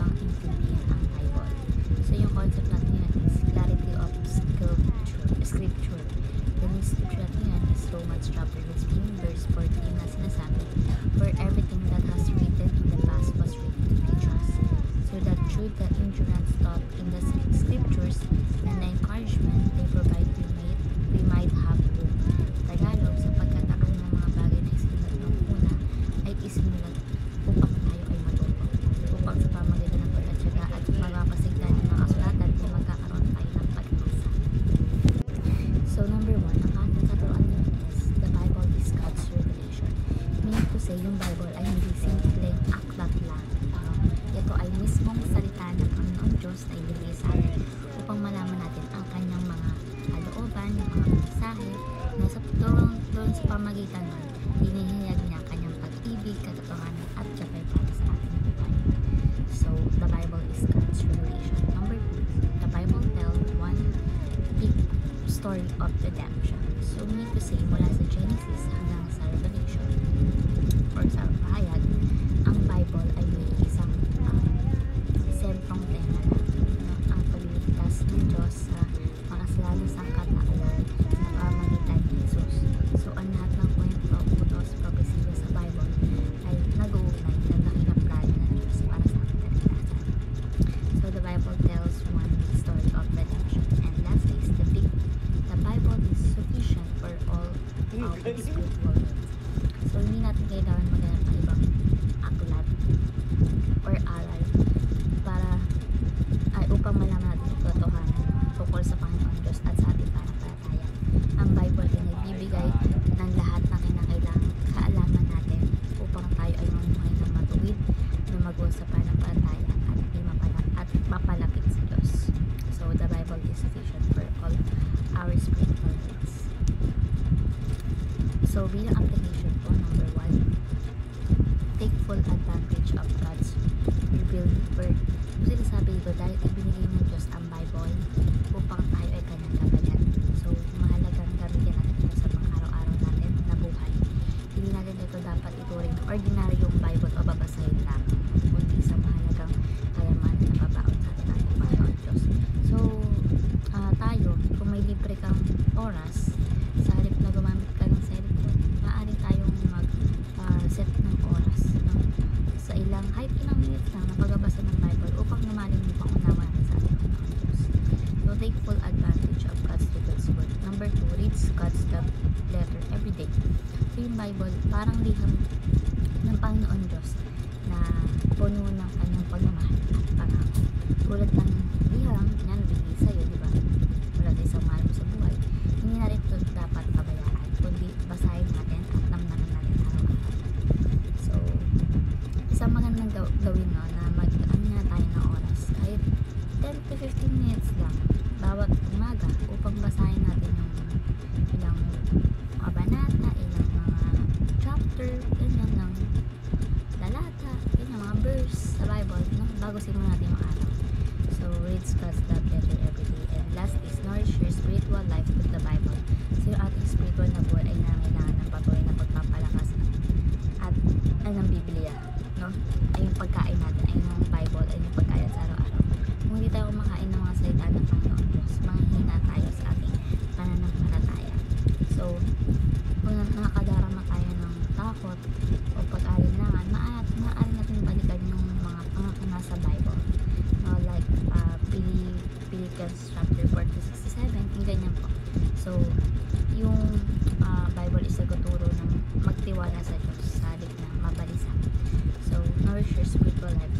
bang intindihin ang Bible. So yung concept natin yan is clarity of scripture. The new scripture natin yan is Romans chapter 15 verse 14 na sinasabi, "For everything that has written in the past was written to teach us, so that through the endurance taught in the scriptures and the encouragement they provide we might have hope." Tagalog, sapagkat ang mga bagay na isinulat ng una ay isinulat upang tayo ay matuto, upang sa pamamagitan ng pagkatyaga at magpapasigla ng mga kasulatan ay magkakaroon tayo ng pag-asa. So number 1, ang ating katuruan din is the Bible is God's revelation. Meaning to say, yung Bible ay hindi simpleng aklat lang. Ito ay mismong salita ng Panginoon Diyos na ibigay sa atin upang malaman natin ang kanyang mga kalooban, yung mga mensahe na doon sa pamagitan nun, hinihiyag niya ang kanyang pag-ibig, katotohanan at siya'y para sa ating buhay. So, the Bible is God's revelation. Number 2, the Bible tells one big story of redemption. So, meaning to say, mula sa Genesis hanggang sa Revelation or sa pahayag, ang Bible ay may isang sentrong tema na ang pagliligtas ng Diyos sa makasalanan sa katauhan sa pamamagitan ni Jesus. So, ang lahat ng kwento, utos, propesya sa Bible ay nag-uugnay ng dakilang plano ng Diyos para sa ating kaligtasan. So, the Bible tells one story of redemption. And lastly is the Bible is sufficient for all our spiritual needs. So, hindi natin kailangan maghanap ng ibang aklat or aral para upang malaman natin ang katotohanan tungkol sa Panginoon Diyos at sa ating pananampalataya. Ang Bible ay nagbibigay ng lahat ng kinakailangan kaalaman natin upang tayo ay mamuhay ng matuwid, lumago sa pananampalataya at mapalapit sa Diyos. So, the Bible is sufficient for all our spiritual needs. So, bilang application po, number 1, take full advantage of God's revealed word. So, sinasabi dito, dahil ibinigay ng Diyos ang Bible upang tayo ay kanyang gabayan. So, mahalagang gamitin natin ito sa mga araw-araw natin na buhay. Hindi natin ito dapat ituring na ordinaryong Bible o babasahin lang, kundi sa mahalagang kayamanan na babaon sa ating Panginoon Diyos. So, tayo, kung may libre kang oras, sa halip na gumamit ka ng cellphone, maaaring tayong mag-set ng oras sa kahit ilang minutes lang na pagbabasa ng Bible upang lumalim yung pangunawa natin sa ating Panginoon Diyos. So, take full advantage of God's word. Number 2, read God's love letter every day. So, yung Bible, parang liham ng Panginoon Diyos na puno ng kanyang pagmamahal at pangako. Tulad ng liham na nabigay sa'yo, di ba? Wala tayo sa mahal mo sa buhay. Hindi natin ito dapat pabayaan, kundi basahin natin at namnaman natin araw-araw. So, isang magandang gawin no, na mag-aan nga tayo ng oras. Kahit 10 to 15 minutes lang bawat umaga upang basahin natin yung ilang kabanata, ilang mga chapter, ganyan ng lalata, ganyan mga verse sa Bible, no? Bago simulan natin yung araw. So, read God's love letter every day. And last is nourish your spiritual life with the Bible. So, yung ating spiritual na buhay ay nangailangan ng patuloy na pagpapalakas at ng Biblia, no? Ay yung pagkain natin, ay yung Bible, ay yung pagkain sa araw-araw. Kung hindi tayo kumakain ng mga salita ng Panginoon Diyos, manghihina tayo sa ating pananampalataya. So, kung nakakadarama tayo ng takot o pag-alinlangan, maaari natin balikan yung mga pangakuna sa Bible. No, like Philippians chapter 4-67, yung ganyan po. So, yung Bible is nagtuturo ng magtiwala sa Diyos sa halip na mabalisa. So, nourish your spiritual life